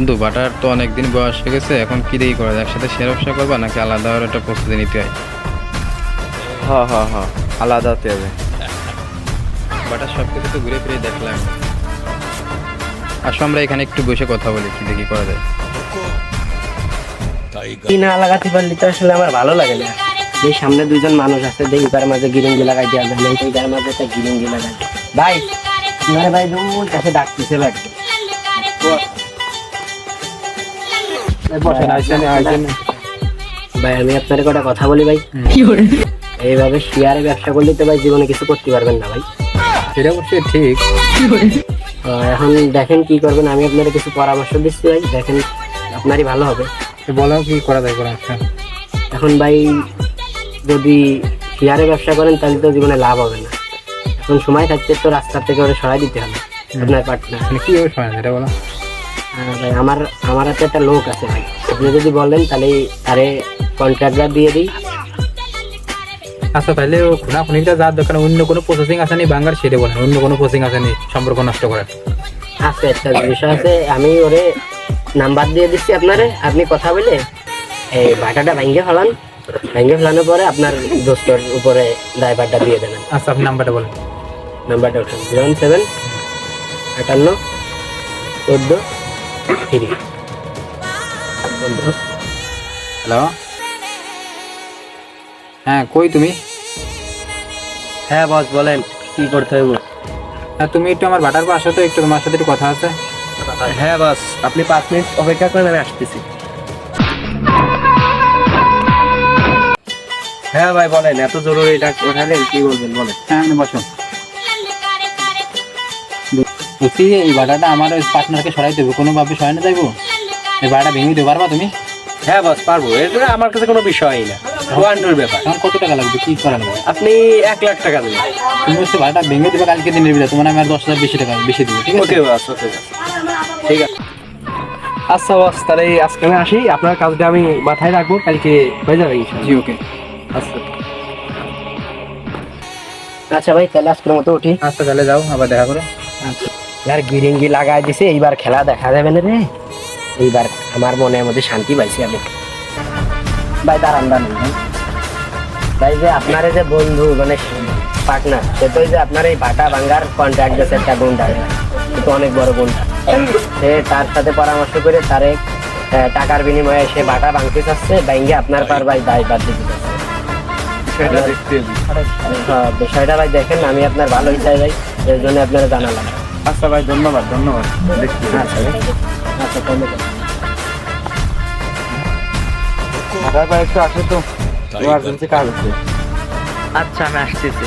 বন্ধু বাটার তো অনেকদিন বয়স হয়ে গেছে, এখন কি দেখি করা যায়? একসাথে শেয়ার ব্যবসা করবা নাকি আলাদা একটা প্রস্তুতি নিতে হয়? হ আলাদা হতে হবে। বাটার সব কিছু তো ঘুরে ফিরে দেখলাম। আসো আমরা এখানে একটু বসে কথা বলি, কি দেখি করা যায়। কি না লাগাতে পারলে তো আসলে আমার ভালো লাগে না। এই সামনে দুইজন মানুষ আছে, দেখি তার মাঝে গিরঙ্গি লাগাই দেওয়া যায় না, তার মাঝে একটা গিরঙ্গি লাগাই। ভাই তোমার ভাই দূর কাছে ডাকতেছে ভাই। ভাই আমি আপনার একটা কথা বলি ভাই, এইভাবে শেয়ারে ব্যবসা করলে তো ভাই জীবনে কিছু করতে পারবেন না ভাই। সেটা অবশ্যই ঠিক। এখন দেখেন কি করবেন, আমি আপনার কিছু পরামর্শ দিচ্ছি ভাই, দেখেন আপনারই ভালো হবে। বলো কি করা যায় পরামর্শ। এখন ভাই যদি শেয়ারে ব্যবসা করেন তাহলে তো জীবনে লাভ হবে না। এখন সময় থাকতে তো রাস্তা থেকে ওরা সরাই দিতে হবে আপনার পার্টনার। কি হবে সময় সেটা বলো। ভাই আমার হাতে একটা লোক আছে ভাই, আপনি যদি বলেন তাহলে তারে কন্ট্রাক্টর দিয়ে দিই। আচ্ছা তাহলে খুনাখুনিটা যার দোকানে অন্য কোনো প্রসেসিং আছে নি বাঙ্গার সেটা বলেন, অন্য কোনো প্রসেসিং আছে নি সম্পর্ক নষ্ট করার? আচ্ছা একটা বিষয় আছে, আমি ওরে নাম্বার দিয়ে দিচ্ছি আপনারে, আপনি কথা বলে এই ভাটাটা ভেঙে ফেলানোর পরে আপনার দোস্তর উপরে ড্রাইভারটা দিয়ে দেবেন। আচ্ছা আপনি নাম্বারটা বলেন। নাম্বারটা ওঠান 075814 হ্যালো, হ্যাঁ কই তুমি? হ্যাঁ বস বলেন কি করতে হবে? হ্যাঁ তুমি একটু আমার বাটার পর আসো তো, একটু তোমার সাথে একটু কথা আছে। হ্যাঁ বস আপনি 5 মিনিট অপেক্ষা করেন, আমি আসতেছি। হ্যাঁ ভাই বলেন, এত জরুরি এটা ওঠালেন, কি বলবেন বলেন। হ্যাঁ বসো। বলছি এই ভাড়াটা আমার ওই পার্টনারকে সরাই দেবো, কোনোভাবে সরানো যাইবো? এই ভাড়াটা ভেঙে দিতে পারবা তুমি? হ্যাঁ বস পারবো, এটা আমার কাছে কোনো বিষয়ই না, ওয়ান্টুর ব্যাপার। এখন কত টাকা লাগবে, কি করা লাগবে? আপনি 1 লাখ টাকা দেবেন। তুমি হচ্ছে ভাড়াটা ভেঙে দেবে কালকে দিনের ভিতরে, তোমার আমি আর 10,000 বেশি টাকা বেশি দেবো, ঠিক আছে? ওকে বস, ওকে বস, ঠিক আছে। আচ্ছা বস তাহলে আজকে আমি আসি, আপনার কাজটা আমি মাথায় রাখবো, কালকে হয়ে যাবে ইনশাআল্লাহ। জি ওকে। আচ্ছা আচ্ছা ভাই তাহলে আজকের মতো উঠি। আচ্ছা তাহলে যাও, আবার দেখা করো। আচ্ছা আর গিরিঙ্গি লাগাই দিছে, এইবার খেলা দেখা যাবে না রে, এইবার আমার মনের মধ্যে শান্তি পাইছি আমি। ভাই দাঁড়ান ভাই, যে আপনার যে বন্ধু মানে পার্টনার, সে তো যে আপনার এই ভাটা ভাঙ্গার কন্ট্রাক্ট দিয়েছে একটা গুন্ডা, সে তো অনেক বড় গুন্ডা। সে তার সাথে পরামর্শ করে তারে টাকার বিনিময়ে সে ভাটা ভাঙতে চাচ্ছে, ভাঙ্গে আপনার পার ভাই দায় বাদ দিতে চাচ্ছে। বিষয়টা ভাই দেখেন, আমি আপনার ভালোই চাই ভাই, এর জন্য আপনারা জানালাম। আচ্ছা ভাই ধন্যবাদ। দেখছি। আচ্ছা ধন্যবাদ। ঢাকার বাইরে একটু আসো তো, ইমার্জেন্সি কাজ আছে। আচ্ছা আমি আসতেছি।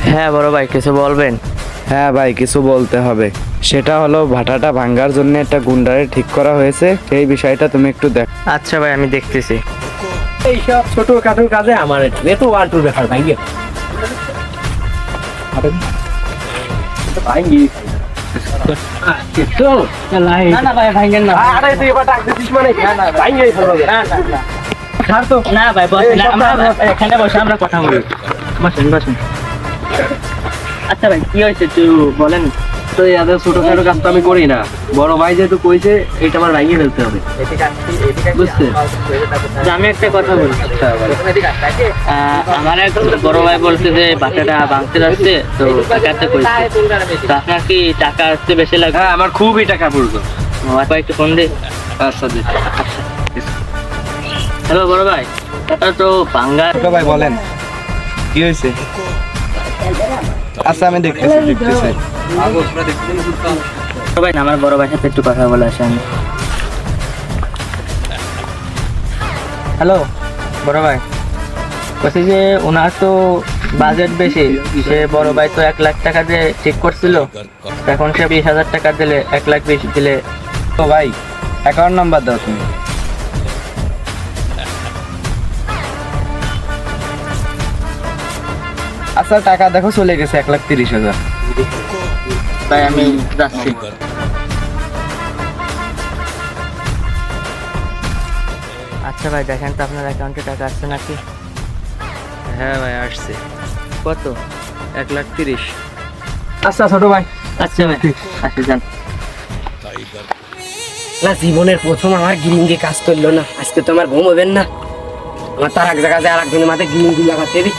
হ্যাঁ বড় ভাই কিছু বলবেন? হ্যাঁ ভাই কিছু বলতে হবে, সেটা হলো ভাটাটা ভাঙ্গার জন্য একটা গুন্ডারে ঠিক করা হয়েছে, সেই বিষয়টা তুমি একটু দেখ। আচ্ছা ভাই আমি দেখতেছি। এইসব ছোট খাটো কাজে আমার এত ওয়ান্টুর ব্যাপার ভাইগে এখানে বসে আমরা কথা বলি। বসেন। আচ্ছা ভাই কি হয়েছে একটু বলেন। তো এত ছোটখাটো কাজ তো আমি করি না, বড় ভাই যেহেতু কইছে এটা আমার ভাঙিয়ে ফেলতে হবে, বুঝছে? আমি একটা কথা বলি। আমার এক বড় ভাই বলছে যে বাচ্চাটা ভাঙতে যাচ্ছে, তো টাকাতে কইছে, তো আপনার কি টাকা আসতে বেশি লাগবে? হ্যাঁ আমার খুবই টাকা পড়বে। ভাই একটু ফোন দে। আচ্ছা দিচ্ছি। হ্যালো বড় ভাই, এটা তো ভাঙ্গা। ছোট ভাই বলেন কি হয়েছে? আচ্ছা আমি দেখতেছি। ভাই আমার বড় ভাইয়ের সাথে একটু কথা বলে আসেন। হ্যালো বড় ভাই, বলছি যে ওনার তো বাজেট বেশি, সে বড় ভাই তো 1 লাখ টাকা দিয়ে ঠিক করছিল, এখন সে 20,000 টাকা দিলে 1 লাখ বেশি দিলে। তো ভাই অ্যাকাউন্ট নাম্বার দাও তুমি। আচ্ছা টাকা দেখো চলে গেছে 1,30,000। ভাই আমি যাচ্ছি। আচ্ছা ভাই দেখেন তো আপনার অ্যাকাউন্টে টাকা আসছে নাকি? হ্যাঁ ভাই আসছে। কত? 1,30,000। আচ্ছা ছোট ভাই, আচ্ছা ভাই আসি যান। না জীবনের প্রথম আমার গিরিঙ্গি কাজ করলো না, আজকে তো আমার ঘুম হবেন না। আমার তার এক জায়গায় আর একজনের মাথায় গিরিঙ্গি লাগাতে হবে।